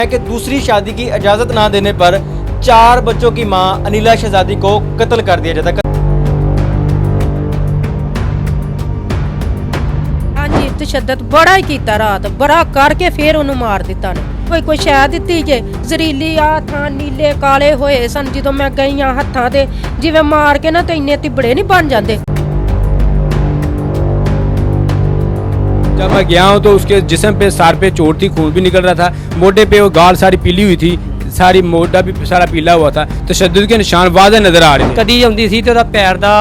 है कि दूसरी शादी की इजाजत ना देने पर 4 बच्चों की मां अनिला शहजादी को कत्ल कर दिया जाता। हाँ जी, तशद्दद बड़ा ही कीता रात, बड़ा करके फिर ਉਹਨੂੰ ਮਾਰ ਦਿੱਤਾ ਨੇ। ਕੋਈ ਸ਼ੈ ਦਿੱਤੀ ਜੇ ਜ਼ਰੀਲੀ ਆ ਥਾਂ ਨੀਲੇ ਕਾਲੇ ਹੋਏ ਸਨ ਜਦੋਂ ਮੈਂ ਗਈ ਆ ਹੱਥਾਂ ਤੇ ਜਿਵੇਂ ਮਾਰ ਕੇ ਨਾ ਤੇ ਇੰਨੇ ਤਿਬੜੇ ਨਹੀਂ ਬਣ ਜਾਂਦੇ। जब मैं गया हूँ तो उसके जिस्म पे सार पे चोट थी, खून भी निकल रहा था, मोटे पे वो गाल सारी पीली हुई थी, सारी मोटा भी सारा पीला हुआ था। तशद्दुद के निशान वाज़ह नजर आ रहे थे। कदी आउंदी सी ते ओहदा पैर दा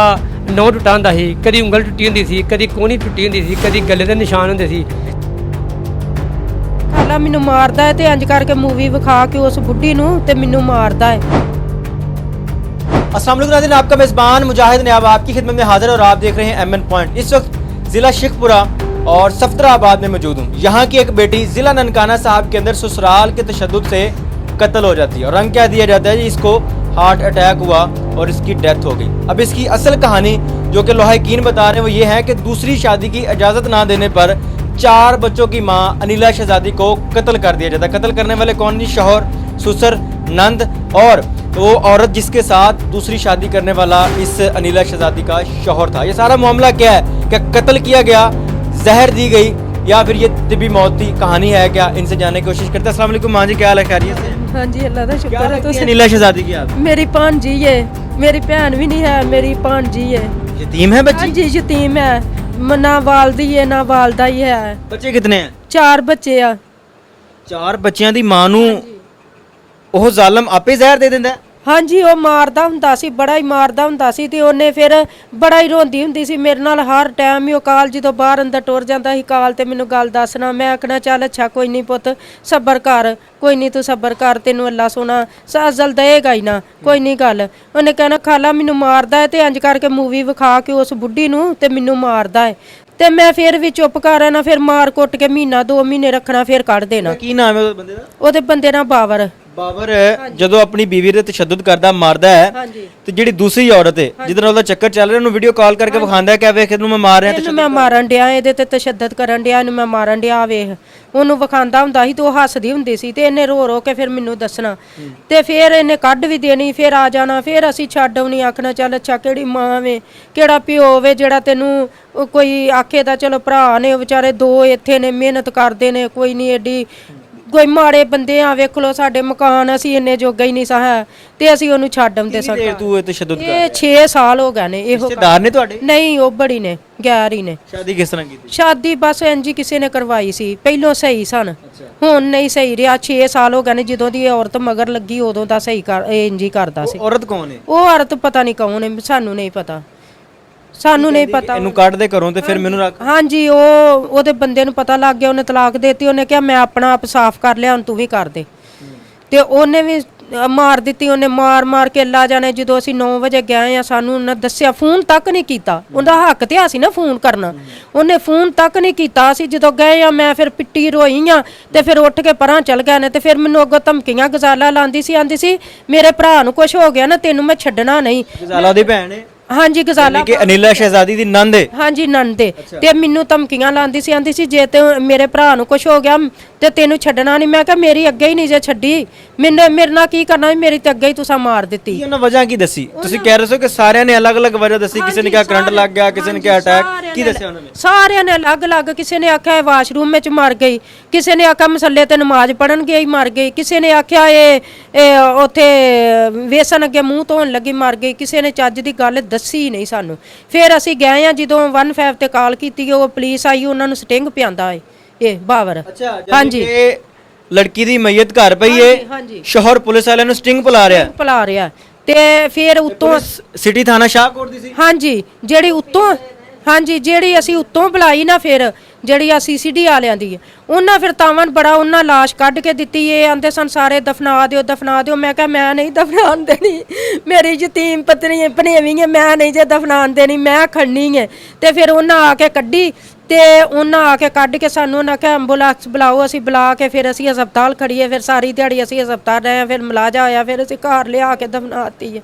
नौ टुੱਟਾ ਹੁੰਦਾ ਸੀ, कदी ਉਂਗਲ ਟੁੱਟੀ ਹੁੰਦੀ ਸੀ, कदी ਕੋਹਣੀ ਟੁੱਟੀ ਹੁੰਦੀ ਸੀ, कदी गले ਦੇ ਨਿਸ਼ਾਨ ਹੁੰਦੇ ਸੀ। ਖਾਲਾ ਮੈਨੂੰ ਮਾਰਦਾ ਹੈ ਤੇ ਇੰਜ ਕਰਕੇ ਮੂਵੀ ਵਿਖਾ ਕੇ ਉਸ ਬੁੱਢੀ ਨੂੰ ਤੇ ਮੈਨੂੰ ਮਾਰਦਾ ਹੈ। अस्सलाम वालेकुम नाज़रीन, आपका मेज़बान मुजाहिद नयाब आपकी खिदमत में हाजिर और आप देख रहे हैं MN पॉइंट। इस वक्त ज़िला शेखपुरा और सफदराबाद में मौजूद हूँ। यहाँ की एक बेटी ज़िला ननकाना साहब के अंदर ससुराल के तशद्दुद से कत्ल हो जाती है और रंग क्या दिया जाता है जी, इसको हार्ट अटैक हुआ और इसकी डेथ हो गई। अब इसकी असल कहानी जो कि लोहाकीन बता रहे हैं वो ये है कि दूसरी शादी की इजाज़त ना देने पर 4 बच्चों की मां अनिला शहजादी को कत्ल कर दिया जाता। कत्ल करने वाले कौन जी? शौहर, ससुर, नंद और वो औरत जिसके साथ दूसरी शादी करने वाला इस अनिला शहजादी का शौहर था। ये सारा मामला क्या है? क्या कत्ल किया गया, जहर दी गई या फिर ये तिबी मौत थी? कहानी है क्या? इनसे जानने की कोशिश करते हैं। अस्सलाम वालेकुम मां जी, क्या हाल है? खैरियत से? हाँ जी, अल्लाह का क्या शुक्र है। लगती है अनिला शहजादी की आप? मेरी भांजी है, मेरी भैन भी नहीं है, मेरी भांजी है। यतीम है हाँ बच्ची? जी, यतीम है, ना वालदी है ना वालदा ही है। ਬੱਚੇ ਕਿਤਨੇ हैं? 4 ਬੱਚੇ ਆ। 4 ਬੱਚਿਆਂ ਦੀ ਮਾਂ ਨੂੰ ਉਹ ਜ਼ਾਲਮ ਆਪੇ ਜ਼ਹਿਰ ਦੇ ਦਿੰਦਾ ਹੈ? ਹਾਂਜੀ, ਉਹ ਮਾਰਦਾ ਹੁੰਦਾ ਸੀ, ਬੜਾ ਹੀ ਮਾਰਦਾ ਹੁੰਦਾ ਸੀ ਤੇ ਉਹਨੇ ਫਿਰ ਬੜਾ ਹੀ ਰੋਂਦੀ ਹੁੰਦੀ ਸੀ ਮੇਰੇ ਨਾਲ ਹਰ ਟਾਈਮ ਹੀ। ਉਹ ਕਾਲ ਜਦੋਂ ਬਾਹਰ ਅੰਦਰ ਟੁਰ ਜਾਂਦਾ ਸੀ ਕਾਲ ਤੇ ਮੈਨੂੰ ਗੱਲ ਦੱਸਣਾ, ਮੈਂ ਆਖਣਾ ਚੱਲ ਅੱਛਾ ਕੋਈ ਨਹੀਂ ਪੁੱਤ ਸਬਰ ਕਰ, ਕੋਈ ਨਹੀਂ ਤੂੰ ਸਬਰ ਕਰ, ਤੈਨੂੰ ਅੱਲਾ ਸੋਨਾ ਅਜ਼ਲ ਦੇਗਾ ਹੀ ਨਾ, ਕੋਈ ਨਹੀਂ ਗੱਲ। ਉਹਨੇ ਕਹਿਣਾ ਖਾਲਾ ਮੈਨੂੰ ਮਾਰਦਾ ਹੈ ਤੇ ਇੰਜ ਕਰਕੇ ਮੂਵੀ ਵਿਖਾ ਕੇ ਉਸ ਬੁੱਢੀ ਨੂੰ ਤੇ ਮੈਨੂੰ ਮਾਰਦਾ ਹੈ ਤੇ ਮੈਂ ਫਿਰ ਵੀ ਚੁੱਪ ਕਰ ਰਹਿਣਾ, ਫਿਰ ਮਾਰ ਕੁੱਟ ਕੇ ਮਹੀਨਾ 2 ਮਹੀਨੇ ਰੱਖਣਾ, ਫਿਰ ਕੱਢ ਦੇਣਾ। ਕੀ ਨਾਮ ਹੈ ਉਹ ਬੰਦੇ ਦਾ? ਉਹਦੇ ਬੰਦੇ ਨਾਲ ਬਾਬਰ। ਬਾਬਰ ਜਦੋਂ ਆਪਣੀ ਬੀਵੀ ਤੇ ਤਸ਼ੱਦਦ ਕਰਦਾ ਮਾਰਦਾ ਹੈ ਹਾਂਜੀ, ਤੇ ਜਿਹੜੀ ਦੂਸਰੀ ਔਰਤ ਹੈ ਜਿਹਦੇ ਨਾਲ ਉਹਦਾ ਚੱਕਰ ਚੱਲ ਰਿਹਾ ਉਹਨੂੰ ਵੀਡੀਓ ਕਾਲ ਕਰਕੇ ਵਿਖਾਉਂਦਾ ਹੈ ਕਿ ਵੇਖ ਇਹਨੂੰ ਮੈਂ ਮਾਰ ਰਿਹਾ ਇਹਨੂੰ ਮੈਂ ਮਾਰਨ ਡਿਆ, ਇਹਦੇ ਤੇ ਤਸ਼ੱਦਦ ਕਰਨ ਡਿਆ, ਇਹਨੂੰ ਮੈਂ ਮਾਰਨ ਡਿਆ, ਵੇਖ। ਉਹਨੂੰ ਵਿਖਾਉਂਦਾ ਹੁੰਦਾ ਸੀ ਤੇ ਉਹ ਹੱਸਦੀ ਹੁੰਦੀ ਸੀ ਤੇ ਇਹਨੇ ਰੋ ਰੋ ਕੇ ਫਿਰ ਮੈਨੂੰ ਦੱਸਣਾ ਤੇ ਫਿਰ ਇਹਨੇ ਕੱਢ ਵੀ ਦੇਣੀ, ਫਿਰ ਆ ਜਾਣਾ, ਫਿਰ ਅਸੀਂ ਛੱਡ ਆਉਣੀ, ਆਖਣਾ ਚੱਲ ਅੱਛਾ ਕਿਹੜੀ ਮਾਂ ਵੇ ਕਿਹੜਾ ਪਿਓ ਵੇ ਜਿਹੜਾ ਤੈਨੂੰ ਕੋਈ ਆਖੇ ਦਾ। ਚਲੋ ਭਰਾ ਨੇ ਉਹ ਵਿਚਾਰੇ 2 ਇੱਥੇ ਨੇ, ਮਿਹਨਤ ਕਰਦੇ ਨੇ, ਕੋਈ ਨਹੀਂ ਏਡੀ ਕੋਈ ਮਾੜੇ ਬੰਦੇ ਆ। ਵੇਖ ਲੋ ਸਾਡੇ ਮਕਾਨ ਅਸੀਂ ਇੰਨੇ ਜੋਗਾ ਹੀ ਨਹੀਂ ਸਾਂ ਤੇ ਅਸੀਂ ਉਹਨੂੰ ਛੱਡ ਆਉਂਦੇ ਸਾਂ। ਤੂੰ ਇਹ ਤਸ਼ੱਦਦ ਇਹ 6 ਸਾਲ ਹੋ ਗਏ ਨੇ। ਇਹੋ ਰਿਸ਼ਤੇਦਾਰ ਨੇ ਤੁਹਾਡੇ? ਨਹੀਂ, ਉਹ ਬੜੀ ਨੇ, ਗੈਰ ਹੀ ਨੇ। ਸ਼ਾਦੀ ਕਿਸ ਤਰ੍ਹਾਂ ਕੀਤੀ? ਸ਼ਾਦੀ ਬਸ ਇੰਜ ਹੀ ਕਿਸੇ ਨੇ ਕਰਵਾਈ ਸੀ, ਪਹਿਲੋਂ ਸਹੀ ਸਨ, ਹੁਣ ਨਹੀਂ ਸਹੀ ਰਿਹਾ। 6 ਸਾਲ ਹੋ ਗਏ ਨੇ ਜਦੋਂ ਦੀ ਔਰਤ ਮਗਰ ਲੱਗੀ ਉਦੋਂ ਦਾ ਸਹੀ ਕਰ ਇੰਜ ਹੀ ਕਰਦਾ ਸੀ। ਔਰਤ ਕੌਣ ਹੈ? ਉਹ ਔਰਤ ਪਤਾ ਨਹੀਂ ਕੌਣ ਹੈ, ਸਾਨੂੰ ਨਹੀਂ ਪਤਾ, ਸਾਨੂੰ ਨਹੀਂ ਪਤਾ। ਇਹਨੂੰ ਕੱਢ ਦੇ ਘਰੋਂ ਤੇ ਫਿਰ ਮੈਨੂੰ ਰੱਖ। ਹਾਂਜੀ, ਉਹਦੇ ਬੰਦੇ ਨੂੰ ਪਤਾ ਲੱਗ ਗਿਆ, ਉਹਨੇ ਤਲਾਕ ਦੇਤੀ। ਉਹਨੇ ਕਿਹਾ ਮੈਂ ਆਪਣਾ ਆਪ ਸਾਫ਼ ਕਰ ਲਿਆ, ਹੁਣ ਤੂੰ ਵੀ ਕਰ ਦੇ। ਤੇ ਉਹਨੇ ਵੀ ਮਾਰ ਦਿੱਤੀ, ਉਹਨੇ ਮਾਰ ਮਾਰ ਕੇ ਲਾ ਜਾਣੇ। ਜਦੋਂ ਅਸੀਂ 9 ਵਜੇ ਗਏ ਆ ਸਾਨੂੰ ਉਹਨਾਂ ਦੱਸਿਆ, ਫੋਨ ਤੱਕ ਨਹੀਂ ਕੀਤਾ। ਉਹਦਾ ਹੱਕ ਤੇ ਆ ਸੀ ਨਾ ਫੋਨ ਕਰਨਾ, ਉਹਨੇ ਫੋਨ ਤੱਕ ਨਹੀਂ ਕੀਤਾ। ਅਸੀਂ ਜਦੋਂ ਗਏ ਆ ਮੈਂ ਫਿਰ ਪਿੱਟੀ ਰੋਈ ਆ ਤੇ ਫਿਰ ਉੱਠ ਕੇ ਪਰਾਂ ਚਲ ਗਏ ਨੇ ਤੇ ਫਿਰ ਮੈਨੂੰ ਅੱਗੋਂ ਧਮਕੀਆਂ ਗਜ਼ਾਲਾ ਲਾਉਂਦੀ ਸੀ, ਆਂਦੀ ਸੀ ਮੇਰੇ ਭਰਾ ਨੂੰ ਕੁਝ ਹੋ ਗਿਆ ਨਾ ਤੈਨੂੰ ਮੈਂ ਛੱਡਣਾ ਨਹੀਂ। ਗਜ਼ਾਲਾ ਦੀ ਭੈਣ ਹੈ? ਹਾਂਜੀ, ਗਜ਼ਾਲਾ ਕਿ ਅਨੀਲਾ ਸ਼ਹਿਜ਼ਾਦੀ ਦੀ ਨੰਦ ਹੈ? ਹਾਂਜੀ, ਨੰਦ ਦੇ। ਤੇ ਮੈਨੂੰ ਧਮਕੀਆਂ ਲਾਉਂਦੀ ਸੀ, ਆਂਦੀ ਸੀ ਜੇ ਤੇ ਮੇਰੇ ਭਰਾ ਨੂੰ ਕੁਝ ਹੋ ਗਿਆ ਤੇ ਤੈਨੂੰ ਛੱਡਣਾ ਨਹੀਂ। ਮੈਂ ਕਿਹਾ ਮੇਰੀ ਅੱਗੇ ਹੀ ਨਹੀਂ ਜੇ ਛੱਡੀ, ਮੇਰੇ ਨਾਲ ਕੀ ਕਰਨਾ, ਮੇਰੀ ਤੇ ਅੱਗੇ ਹੀ ਤੁਸੀਂ ਮਾਰ ਦਿੱਤੀ। ਕੀ ਉਹਨਾਂ ਵਜ੍ਹਾ ਕੀ ਦੱਸੀ? ਤੁਸੀਂ ਕਹਿ ਰਹੇ ਹੋ ਕਿ ਸਾਰਿਆਂ ਨੇ ਅਲੱਗ-ਅਲੱਗ ਵਜ੍ਹਾ ਦੱਸੀ, ਕਿਸੇ ਨੇ ਕਿਹਾ ਕਰੰਟ ਲੱਗ ਗਿਆ, ਕਿਸੇ ਨੇ ਕਿਹਾ ਅਟੈਕ, ਕੀ ਦੱਸਿਆ ਉਹਨਾਂ ਨੇ? ਸਾਰਿਆਂ ਨੇ ਅਲੱਗ-ਅਲੱਗ। ਕਿਸੇ ਨੇ ਆਖਿਆ ਵਾਸ਼ਰੂਮ ਵਿੱਚ ਮਰ ਗਈ, ਕਿਸੇ ਨੇ ਆਖਿਆ ਮਸੱਲੇ ਤੇ ਨਮਾਜ਼ ਪੜਨ ਗਈ ਮਰ ਗਈ, ਕਿਸੇ ਨੇ ਆਖਿਆ ਇਹ ਉੱਥੇ ਵੇਸਣ ਅੱਗੇ ਮੂੰਹ ਧੋਣ ਲੱਗੀ ਮਰ ਗਈ, ਕਿਸੇ ਨੇ ਚੱਜ ਦੀ ਗੱਲ ਦੱਸੀ ਨਹੀਂ ਸਾਨੂੰ। ਫਿਰ ਅਸੀਂ ਗਏ ਆ ਜਦੋਂ 15 ਤੇ ਕਾਲ ਕੀਤੀ, ਉਹ ਪੁਲਿਸ ਆਈ, ਉਹਨਾਂ ਨੂੰ ਸਟਿੰਗ ਪਿਆਂਦਾ ਏ ਇਹ ਬਾਵਰ। ਹਾਂਜੀ, ਲੜਕੀ ਦੀ ਮਈਤ ਘਰ ਪਈ ਏ, ਸ਼ੋਹਰ ਪੁਲਿਸ ਵਾਲਿਆਂ ਨੂੰ ਸਟਿੰਗ ਪਿਲਾ ਰਿਹਾ ਤੇ ਫਿਰ ਉੱਤੋਂ ਸਿਟੀ ਥਾਣਾ ਸ਼ਾਹਕੋਟ ਦੀ ਸੀ। ਹਾਂਜੀ, ਜਿਹੜੀ ਉੱਤੋਂ ਹਾਂਜੀ ਜਿਹੜੀ ਅਸੀਂ ਉੱਤੋਂ ਬੁਲਾਈ ਨਾ, ਫਿਰ ਜਿਹੜੀ ਆ CCD ਵਾਲਿਆਂ ਦੀ ਉਹਨਾਂ ਫਿਰ ਤਾਵਨ ਬੜਾ ਉਹਨਾਂ ਲਾਸ਼ ਕੱਢ ਕੇ ਦਿੱਤੀ। ਇਹ ਆਂਦੇ ਸਨ ਸਾਰੇ ਦਫਨਾ ਦਿਓ ਦਫਨਾ ਦਿਓ। ਮੈਂ ਕਿਹਾ ਮੈਂ ਨਹੀਂ ਦਫਨਾਉਣ ਦੇਣੀ, ਮੇਰੀ ਯਤੀਮ ਪਤਨੀ ਭਣੇਵੀਂ ਹੈ, ਮੈਂ ਨਹੀਂ ਜੇ ਦਫਨਾਉਣ ਦੇਣੀ, ਮੈਂ ਖੜਨੀ ਹੈ। ਤੇ ਫਿਰ ਉਹਨਾਂ ਆ ਕੇ ਕੱਢੀ ਤੇ ਉਹਨਾਂ ਆ ਕੇ ਕੱਢ ਕੇ ਸਾਨੂੰ ਉਹਨਾਂ ਕਿਹਾ ਐਂਬੂਲੈਂਸ ਬੁਲਾਓ। ਅਸੀਂ ਬੁਲਾ ਕੇ ਫਿਰ ਅਸੀਂ ਹਸਪਤਾਲ ਖੜੀਏ, ਫਿਰ ਸਾਰੀ ਦਿਹਾੜੀ ਅਸੀਂ ਹਸਪਤਾਲ ਰਹੇ, ਫਿਰ ਮਲਾਜਾ ਆਇਆ, ਫਿਰ ਅਸੀਂ ਘਰ ਲਿਆ ਕੇ ਦਫਨਾਤੀ ਹੈ।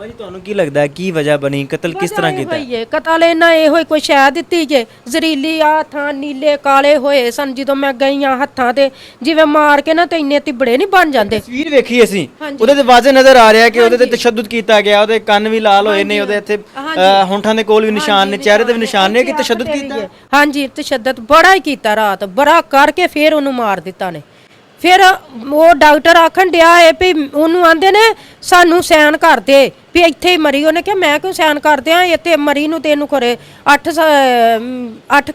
ਮਾਜੀ ਤੁਹਾਨੂੰ ਕੀ ਲੱਗਦਾ ਹੈ ਕੀ ਵਜ੍ਹਾ ਬਣੀ ਕਤਲ ਕਿਸ ਤਰ੍ਹਾਂ ਕੀਤਾ ਹੋਈਏ ਕਤਲ ਇਹਨਾਂ ਇਹੋ ਹੀ ਕੋਈ ਸ਼ੈ ਦਿੱਤੀ ਜੇ ਜ਼ਰੀਲੀ ਆ ਥਾਂ ਨੀਲੇ ਕਾਲੇ ਹੋਏ ਸਨ ਜਦੋਂ ਮੈਂ ਗਈ ਆ ਹੱਥਾਂ ਤੇ ਜਿਵੇਂ ਮਾਰ ਕੇ ਨਾ ਤੇ ਇੰਨੇ ਤਿਬੜੇ ਨਹੀਂ ਬਣ ਜਾਂਦੇ ਤਸਵੀਰ ਵੇਖੀ ਅਸੀਂ ਹਾਂਜੀ। ਉਹਦੇ ਤੇ ਵਾਜ਼ੇ ਨਜ਼ਰ ਆ ਰਿਹਾ ਕਿ ਉਹਦੇ ਤੇ ਤਸ਼ੱਦਦ ਕੀਤਾ ਗਿਆ ਉਹਦੇ ਕੰਨ ਵੀ ਲਾਲ ਹੋਏ ਨੇ ਉਹਦੇ ਇੱਥੇ ਹੋਂਠਾਂ ਦੇ ਕੋਲ ਵੀ ਨਿਸ਼ਾਨ ਨੇ ਚਿਹਰੇ ਤੇ ਵੀ ਨਿਸ਼ਾਨ ਨੇ ਕਿ ਤਸ਼ੱਦਦ ਕੀਤਾ ਹਾਂਜੀ ਤਸ਼ੱਦਦ ਬੜਾ ਹੀ ਕੀਤਾ ਰਾਤ ਬੜਾ ਕਰਕੇ ਫਿਰ ਉਹਨੂੰ ਮਾਰ ਦਿੱਤਾ ਨੇ ਫਿਰ ਉਹ ਡਾਕਟਰ ਆਖਣ ਡਿਆ ਏ ਵੀ ਉਹਨੂੰ ਆਂਦੇ ਨੇ ਸਾਨੂੰ ਸੈਨ ਕਰ ਦੇ ਵੀ ਇੱਥੇ ਹੀ ਮਰੀ ਉਹਨੇ ਕਿਹਾ ਮੈਂ ਕਿਉਂ ਸੈਨ ਕਰਦੇ ਆ ਇੱਥੇ ਮਰੀ ਨੂੰ ਤੈਨੂੰ ਖਰੇ 8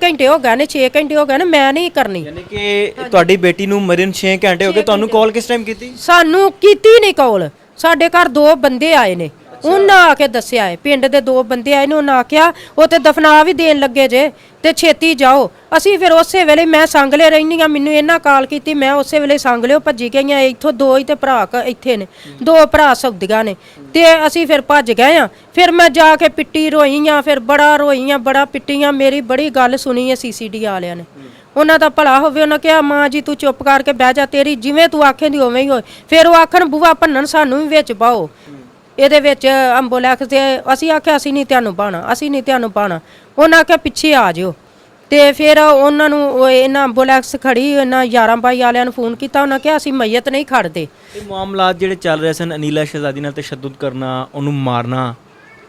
ਘੰਟੇ ਹੋ ਗਏ ਨੇ 6 ਘੰਟੇ ਹੋ ਗਏ ਨੇ ਮੈਂ ਨਹੀਂ ਕਰਨੀ ਯਾਨੀ ਕਿ ਤੁਹਾਡੀ ਬੇਟੀ ਨੂੰ ਮਰਨ 6 ਘੰਟੇ ਹੋ ਗਏ ਤੁਹਾਨੂੰ ਕਾਲ ਕਿਸ ਟਾਈਮ ਕੀਤੀ ਸਾਨੂੰ ਕੀਤੀ ਨਹੀਂ ਕਾਲ ਸਾਡੇ ਘਰ 2 ਬੰਦੇ ਆਏ ਨੇ ਉਹਨਾਂ ਆ ਕੇ ਦੱਸਿਆ ਏ ਪਿੰਡ ਦੇ 2 ਬੰਦੇ ਆਏ ਨੇ ਉਹਨਾਂ ਆਖਿਆ ਉਹ ਤੇ ਦਫਨਾ ਵੀ ਦੇਣ ਲੱਗੇ ਜੇ ਤੇ ਛੇਤੀ ਜਾਓ ਅਸੀਂ ਫਿਰ ਉਸੇ ਵੇਲੇ ਮੈਂ ਸੰਗਲੇ ਰਹਿਨੀ ਆ ਮੈਨੂੰ ਇਹਨਾਂ ਕਾਲ ਕੀਤੀ ਮੈਂ ਉਸੇ ਵੇਲੇ ਸੰਗਲਿਓ ਭੱਜੀ ਗਈਆਂ ਇੱਥੋਂ 2 ਹੀ ਤੇ ਭਰਾ ਇੱਥੇ ਨੇ 2 ਭਰਾ ਸੌਦੀਆਂ ਨੇ ਤੇ ਅਸੀਂ ਫਿਰ ਭੱਜ ਗਏ ਆ ਫਿਰ ਮੈਂ ਜਾ ਕੇ ਪਿੱਟੀ ਰੋਈਆਂ ਫਿਰ ਬੜਾ ਰੋਈਆਂ ਬੜਾ ਪਿੱਟੀਆਂ ਮੇਰੀ ਬੜੀ ਗੱਲ ਸੁਣੀ ਹੈ ਸੀਸੀਡੀ ਵਾਲਿਆਂ ਨੇ ਉਹਨਾਂ ਦਾ ਭਲਾ ਹੋਵੇ ਉਹਨਾਂ ਕਿਹਾ ਮਾਂ ਜੀ ਤੂੰ ਚੁੱਪ ਕਰਕੇ ਬਹਿ ਜਾ ਤੇਰੀ ਜਿਵੇਂ ਤੂੰ ਆਖੇਂਦੀ ਉਵੇਂ ਹੀ ਹੋਏ ਫਿਰ ਉਹ ਆਖਣ ਬੂਆ ਭੰਨਣ ਸਾਨੂੰ ਵੀ ਵਿੱਚ ਪਾਓ ਇਹਦੇ ਵਿੱਚ ਐਂਬੂਲੈਂਸ ਤੇ ਅਸੀਂ ਆਖਿਆ ਅਸੀਂ ਨਹੀਂ ਤੁਹਾਨੂੰ ਪਾਣਾ ਉਹਨਾਂ ਆਖਿਆ ਪਿੱਛੇ ਆ ਜਿਓ ਤੇ ਫਿਰ ਉਹਨਾਂ ਨੂੰ ਇਹਨਾਂ ਐਂਬੂਲੈਂਸ ਖੜੀ ਇਹਨਾਂ 11 ਬਾਈ ਵਾਲਿਆਂ ਨੂੰ ਫੋਨ ਕੀਤਾ ਉਹਨਾਂ ਕਿਹਾ ਅਸੀਂ ਮਈਤ ਨਹੀਂ ਖੜਦੇ ਇਹ ਮਾਮਲਾਤ ਜਿਹੜੇ ਚੱਲ ਰਹੇ ਸਨ ਅਨੀਲਾ ਸ਼ਹਿਜ਼ਾਦੀ ਨਾਲ ਤਸ਼ੱਦਦ ਕਰਨਾ ਉਹਨੂੰ ਮਾਰਨਾ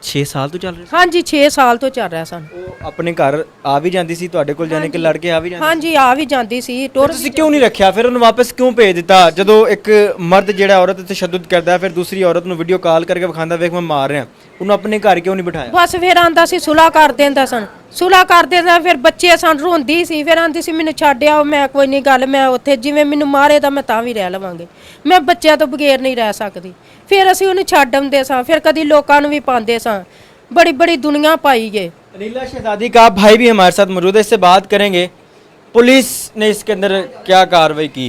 6 ਸਾਲ ਤੋਂ ਚੱਲ ਰਿਹਾ ਸੀ ਹਾਂਜੀ 6 ਸਾਲ ਤੋਂ ਚੱਲ ਰਿਹਾ ਸਨ ਉਹ ਆਪਣੇ ਘਰ ਆ ਵੀ ਜਾਂਦੀ ਸੀ ਤੁਹਾਡੇ ਕੋਲ ਜਾਣੇ ਕਿ ਲੜ ਕੇ ਆ ਵੀ ਜਾਂਦੀ ਹਾਂਜੀ ਆ ਵੀ ਜਾਂਦੀ ਸੀ ਟੁਰ ਤੁਸੀਂ ਕਿਉਂ ਨਹੀਂ ਰੱਖਿਆ ਫਿਰ ਉਹਨੂੰ ਵਾਪਸ ਕਿਉਂ ਭੇਜ ਦਿੱਤਾ ਜਦੋਂ ਇੱਕ ਮਰਦ ਜਿਹੜਾ ਔਰਤ ਤੇ ਤਸ਼ੱਦਦ ਕਰਦਾ ਹੈ, ਫਿਰ ਦੂਸਰੀ ਔਰਤ ਨੂੰ ਵੀਡੀਓ ਕਾਲ ਕਰਕੇ ਵਿਖਾਉਂਦਾ ਵੇਖ ਮੈਂ ਮਾਰ ਰਿਹਾ ਉਹਨੂੰ ਆਪਣੇ ਘਰ ਕਿਉਂ ਨਹੀਂ ਬਿਠਾਇਆ ਬਸ ਫਿਰ ਆਂਦਾ ਸੀ ਸੁਲਾ ਕਰ ਦਿੰਦਾ ਸਨ ਸੁਲਾ ਕਰ ਦਿੰਦਾ ਫਿਰ ਬੱਚੇ ਸਨ ਰੋਂਦੀ ਸੀ ਫਿਰ ਆਂਦੀ ਸੀ ਮੈਨੂੰ ਛੱਡ ਆਓ ਮੈਂ ਕੋਈ ਨਹੀਂ ਗੱਲ ਮੈਂ ਉੱਥੇ ਜਿਵੇਂ ਮੈਨੂੰ ਮਾਰੇ ਤਾਂ ਮੈਂ ਤਾਂ ਵੀ ਰਹਿ ਲਵਾਂਗੇ ਮੈਂ ਬੱਚਿਆਂ ਤੋਂ ਬਗੈਰ ਨਹੀਂ ਰਹਿ ਸਕਦੀ फिर असी उन्हें छड्ड आउंदे सां फिर कदी लोकां नूं भी पांदे सां बड़ी बड़ी दुनिया पाई है। अनीला शहजादी का भाई भी हमारे साथ मौजूद है, इससे बात करेंगे पुलिस ने इसके अंदर क्या कार्रवाई की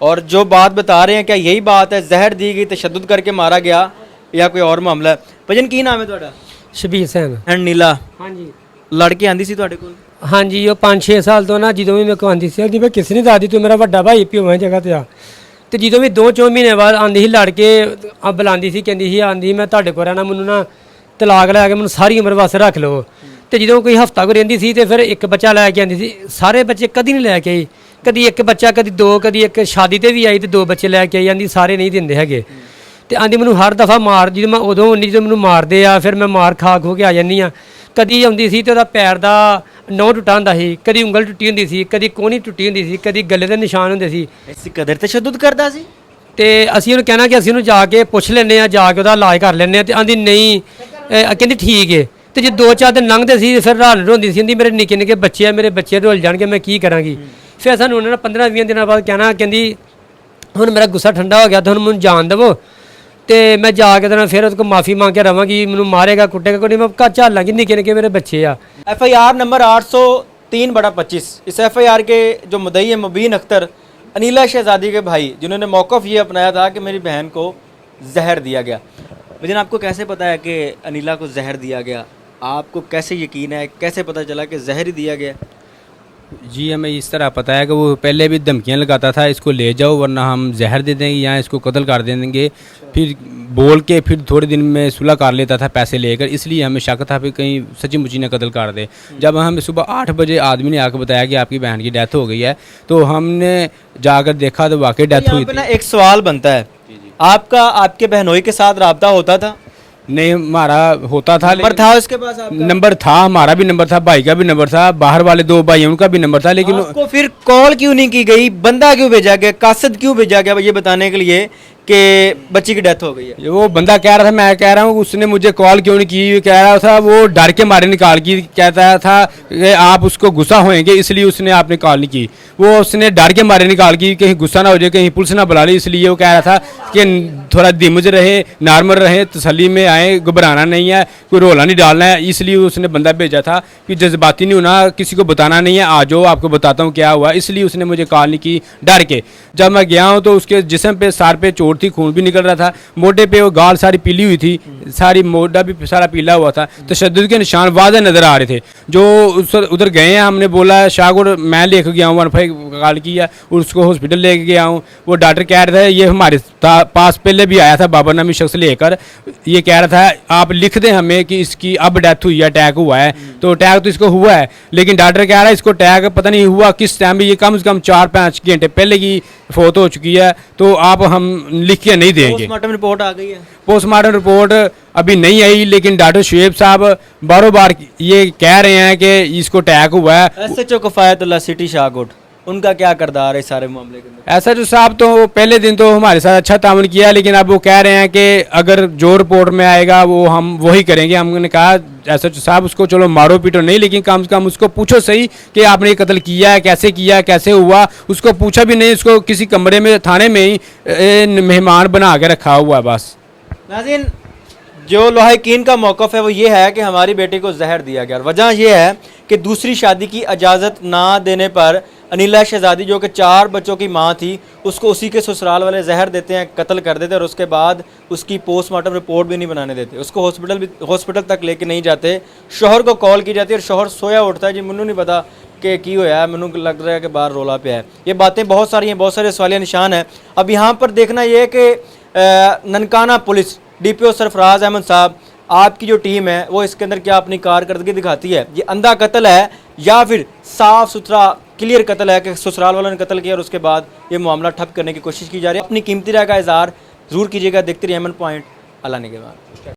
और जो बात बता रहे हैं क्या यही बात है जहर दी गई तशद्दुद करके मारा गया या कोई और मामला है। भजन की नाम है ਤੁਹਾਡਾ? ਸ਼ਬੀਰ ਸੈਨ। ਐਂਡ ਨੀਲਾ ਹਾਂਜੀ ਲੜਕੇ ਆਂਦੀ ਸੀ ਤੁਹਾਡੇ ਕੋਲ? ਹਾਂਜੀ ਉਹ 5-6 ਸਾਲ ਤੋਂ ਨਾ ਜਦੋਂ ਵੀ ਮੇਰੇ ਕੋਲ ਆਉਂਦੀ ਸੀ ਮੈਂ ਕਿਸੇ ਨਹੀਂ ਦੱਸਦੀ ਤੂੰ ਮੇਰਾ ਵੱਡਾ ਭਾਈ ਪਿਓਵੇਂ ਜਗ੍ਹਾ ਤੇ ਆ ਤੇ ਜਦੋਂ ਵੀ 2-4 ਮਹੀਨੇ ਬਾਅਦ ਆਂਦੀ ਸੀ ਲੜ ਕੇ ਬੁਲਾਉਂਦੀ ਸੀ ਕਹਿੰਦੀ ਸੀ ਆਂਦੀ ਮੈਂ ਤੁਹਾਡੇ ਕੋਲ ਰਹਿਣਾ ਮੈਨੂੰ ਨਾ ਤਲਾਕ ਲੈ ਕੇ ਮੈਨੂੰ ਸਾਰੀ ਉਮਰ ਵਾਸਤੇ ਰੱਖ ਲਓ ਤੇ ਜਦੋਂ ਕੋਈ ਹਫਤਾ ਕੋ ਰਹਿੰਦੀ ਸੀ ਤੇ ਫਿਰ ਇੱਕ ਬੱਚਾ ਲੈ ਕੇ ਆਂਦੀ ਸੀ ਸਾਰੇ ਬੱਚੇ ਕਦੀ ਨਹੀਂ ਲੈ ਕੇ ਆਈ ਕਦੀ ਇੱਕ ਬੱਚਾ ਕਦੀ 2 ਕਦੀ ਇੱਕ ਸ਼ਾਦੀ ਤੇ ਵੀ ਆਈ ਤੇ 2 ਬੱਚੇ ਲੈ ਕੇ ਆਈ ਆਂਦੀ ਸਾਰੇ ਨਹੀਂ ਦਿੰਦੇ ਹੈਗੇ ਤੇ ਆਂਦੀ ਮੈਨੂੰ ਹਰ ਦਫਾ ਮਾਰ ਜਦੋਂ ਮੈਂ ਉਦੋਂ ਹੁੰਦੀ ਜਦੋਂ ਮੈਨੂੰ ਮਾਰਦੇ ਆ ਫਿਰ ਮੈਂ ਮਾਰ ਖਾ ਖੋ ਕੇ ਆ ਜਾਂਦੀ ਆ ਕਦੀ ਆਉਂਦੀ ਸੀ ਤੇ ਉਹਦਾ ਪੈਰ ਦਾ ਨਹੁੰ ਟੁੱਟਾ ਹੁੰਦਾ ਸੀ ਕਦੀ ਉਂਗਲ ਟੁੱਟੀ ਹੁੰਦੀ ਸੀ ਕਦੀ ਕੋਹਣੀ ਟੁੱਟੀ ਹੁੰਦੀ ਸੀ ਕਦੀ ਗੱਲੇ ਦੇ ਨਿਸ਼ਾਨ ਹੁੰਦੇ ਸੀ ਇਸ ਕਦਰ ਤਸ਼ੱਦੁਦ ਕਰਦਾ ਸੀ ਤੇ ਅਸੀਂ ਉਹਨੂੰ ਕਹਿਣਾ ਕਿ ਅਸੀਂ ਉਹਨੂੰ ਜਾ ਕੇ ਪੁੱਛ ਲੈਂਦੇ ਆ ਜਾ ਕੇ ਉਹਦਾ ਇਲਾਜ ਕਰ ਲੈਂਦੇ ਆ ਤੇ ਆਂਦੀ ਨਹੀਂ ਕਹਿੰਦੀ ਠੀਕ ਹੈ ਤੇ ਜੇ 2-4 ਦਿਨ ਲੰਘਦੇ ਸੀ ਫਿਰ ਰਾਤ ਰੋਂਦੀ ਸੀ ਆਂਦੀ ਮੇਰੇ ਨਿੱਕੇ ਨਿੱਕੇ ਬੱਚੇ ਆ ਮੇਰੇ ਬੱਚੇ ਰੁੱਲ ਜਾਣਗੇ ਮੈਂ ਕੀ ਕਰਾਂਗੀ ਫਿਰ ਸਾਨੂੰ ਉਹਨਾਂ ਨੇ 15-20 ਦਿਨਾਂ ਬਾਅਦ ਕਹਿਣਾ ਕਹਿੰਦੀ ਹੁਣ ਮੇਰਾ ਗੁੱਸਾ ਠੰਡਾ ਹੋ ਗਿਆ ਤਾਂ ਹੁਣ ਮੈਨੂੰ ਜਾਣ ਦੇਵੋ ਤੇ ਮੈਂ ਜਾ ਕੇ ਤੇ ਫਿਰ ਉਹਦੇ ਕੋਲ ਮਾਫੀ ਮੰਗ ਕੇ ਰਵਾਂਗੀ ਮੈਨੂੰ ਮਾਰੇਗਾ ਕੁੱਟੇਗਾ ਕੋਈ ਨਹੀਂ ਮੈਂ ਘਰ ਝਾਲਾਂਗੀ ਨਿੱਕੇ निके मेरे बच्चे आ। FIR नंबर 803/25 इस FIR के जो मुद्दई है मुबीन अख्तर अनीला शहजादी के भाई जिन्होंने मौक़िफ़ ये अपनाया था कि मेरी बहन को जहर दिया गया। लेकिन आपको कैसे पता है कि अनीला को जहर दिया गया? आपको कैसे यकीन है कैसे पता चला कि जहर ही दिया गया? जी हमें इस तरह पता है कि वो पहले भी धमकियाँ लगाता था इसको ले जाओ वरना हम जहर दे देंगे या इसको कत्ल कर देंगे फिर बोल के फिर थोड़े दिन में सुलह कर लेता था पैसे लेकर इसलिए हमें शक था कि कहीं सच्ची मुच्ची ने कत्ल कर दे। जब हमें सुबह 8 बजे आदमी ने आकर बताया कि आपकी बहन की डेथ हो गई है तो हमने जाकर देखा तो वाकई डेथ हुई थी। एक सवाल बनता है आपका आपके बहनोई के साथ रब्ता होता था? नहीं हमारा होता था नंबर था उसके पास आपका? नंबर था हमारा भी नंबर था भाई का भी नंबर था बाहर वाले 2 भाई उनका भी नंबर था लेकिन आपको फिर कॉल क्यों नहीं की गई बंदा क्यों भेजा गया कासद क्यों भेजा गया ये बताने के लिए कि बच्ची की डेथ हो गई है? वो बंदा कह रहा था मैं कह रहा हूँ उसने मुझे कॉल क्यों नहीं की कह रहा था वो डर के मारे निकाल की कहता था कि आप उसको गुस्सा होएंगे इसलिए उसने आपने कॉल नहीं की वो उसने डर के मारे निकाल की कहीं गुस्सा ना हो जाए कहीं पुलिस ना बुला ली इसलिए वो कह रहा था कि थोड़ा दिमज रहे नॉर्मल रहे तसल्ली में आए घबराना नहीं है कोई रोला नहीं डालना है इसलिए उसने बंदा भेजा था कि जज्बाती नहीं होना किसी को बताना नहीं है आ जाओ आपको बताता हूँ क्या हुआ इसलिए उसने मुझे कॉल नहीं की डर के। जब मैं गया हूँ तो उसके जिस्म पे सर पे चोट थी खून भी निकल रहा था मोटे पे वो गाल सारी पीली हुई थी सारी मोटा भी सारा पीला हुआ था तशद्दुद के निशान वाज़ेह नज़र आ रहे थे। जो उधर गए हैं, हमने बोला शाहगुड़ मैं लेके गया हूँ 15 कॉल किया और उसको हॉस्पिटल लेके गया हूँ। वो डॉक्टर कह रहा था, ये हमारे पास पहले भी आया था बाबर नामी शख्स लेकर, ये कह रहा था आप लिख दें हमें कि इसकी अब डेथ हुई है, अटैक हुआ है। तो अटैक तो इसको हुआ है, लेकिन डॉक्टर कह रहा है इसको अटैक पता नहीं हुआ किस टाइम में, ये कम से कम 4-5 घंटे पहले की फौत हो चुकी है, तो आप हम लिख के नहीं देंगे। पोस्टमार्टम रिपोर्ट आ गई है? पोस्टमार्टम रिपोर्ट अभी नहीं आई, लेकिन डॉक्टर शुएब साहब बारों बार ये कह रहे हैं कि इसको अटैक हुआ है। SHO कफायतुल्लाह सिटी शाहकोट, उनका क्या किरदार है इस सारे मामले के अंदर? SHO साहब तो पहले दिन तो हमारे साथ अच्छा ताउन किया, लेकिन अब वो कह रहे हैं कि अगर जो रिपोर्ट में आएगा वो हम वही करेंगे। हमने कहा SHO साहब उसको चलो मारो पीटो नहीं, लेकिन कम से कम उसको पूछो सही कि आपने ये कत्ल किया है, कैसे हुआ। उसको पूछा भी नहीं, उसको किसी कमरे में थाने में ही मेहमान बना के रखा हुआ है बस। नाज़रीन, जो लाहिकीन का मौक़िफ़ है वो ये है कि हमारी बेटी को जहर दिया गया, और वजह यह है कि दूसरी शादी की इजाज़त ना देने पर अनिला शहज़ादी जो कि 4 बच्चों की मां थी, उसको उसी के ससुराल वाले जहर देते हैं, कत्ल कर देते हैं, और उसके बाद उसकी पोस्टमार्टम रिपोर्ट भी नहीं बनाने देते, उसको हॉस्पिटल तक लेके नहीं जाते। शोहर को कॉल की जाती है और शोहर सोया उठता है, जी मैनू नहीं पता कि की होया है, मैनू लग रहा है कि बाहर रोला पे है। ये बातें बहुत सारी हैं, बहुत सारे सवालिया निशान हैं। अब यहाँ पर देखना ये है कि ननकाना पुलिस DPO सरफराज अहमद साहब, आपकी जो टीम है वो इसके अंदर क्या अपनी कारकर्दगी दिखाती है? ये अंधा कत्ल है या फिर साफ़ सुथरा क्लियर कत्ल है कि ससुराल वालों ने कत्ल किया और उसके बाद ये मामला ठप करने की कोशिश की जा रही है? अपनी कीमती राय का इज़हार ज़रूर कीजिएगा। देखते रहिए एमएन पॉइंट। अल्लाह ने के बाद।